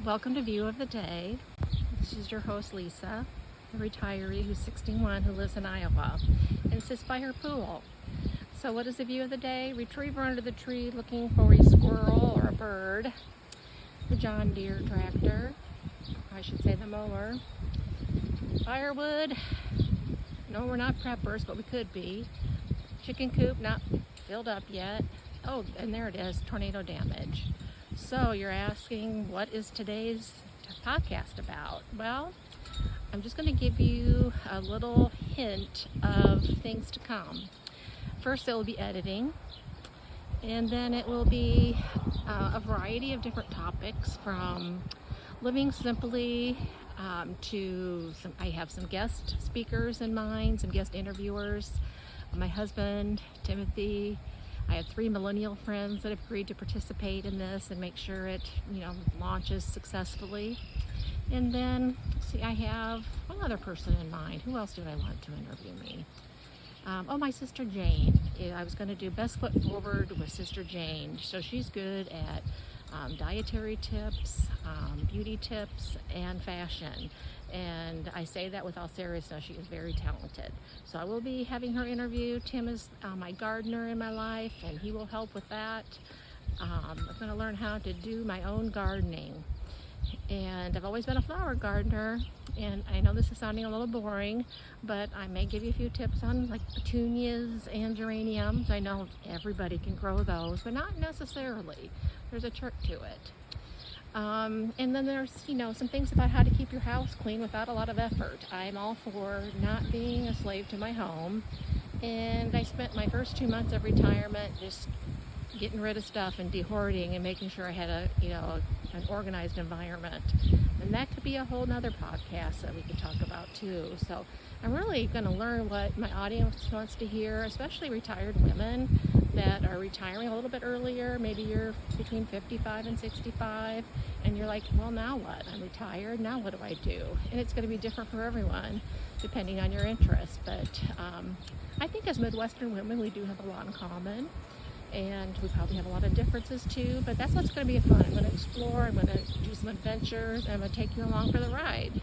Welcome to View of the Day. This is your host Lisa, a retiree who's 61 who lives in Iowa and sits by her pool. So what is the view of the day? Retriever under the tree looking for a squirrel or a bird. The John Deere tractor, I should say the mower. Firewood. No, we're not preppers, but we could be. Chicken coop not filled up yet. Oh, and there it is, tornado damage. So you're asking, what is today's podcast about? Well, I'm just going to give you a little hint of things to come. First, it will be editing, and then it will be a variety of different topics, from living simply to I have some guest speakers in mind, some guest interviewers. My husband, Timothy. I have 3 millennial friends that have agreed to participate in this and make sure it, launches successfully. And then, I have one other person in mind. Who else did I want to interview me? My sister Jane. I was going to do Best Foot Forward with Sister Jane. So she's good at dietary tips, beauty tips, and fashion. And I say that with all seriousness. She is very talented. So I will be having her interview. Tim is my gardener in my life, and he will help with that. I'm going to learn how to do my own gardening. And I've always been a flower gardener, and I know this is sounding a little boring, but I may give you a few tips on like petunias and geraniums. I know everybody can grow those, but not necessarily. There's a trick to it. And then there's, some things about how to keep your house clean without a lot of effort. I'm all for not being a slave to my home, and I spent my first 2 months of retirement just getting rid of stuff and dehoarding and making sure I had an organized environment. And that could be a whole nother podcast that we could talk about too. So I'm really going to learn what my audience wants to hear, especially retired women that are retiring a little bit earlier. Maybe you're between 55 and 65 and you're like, well, now what? I'm retired. Now what do I do? And it's going to be different for everyone depending on your interests. But I think as Midwestern women, we do have a lot in common. And we probably have a lot of differences too, but that's what's going to be fun. I'm going to explore, I'm going to do some adventures, and I'm going to take you along for the ride.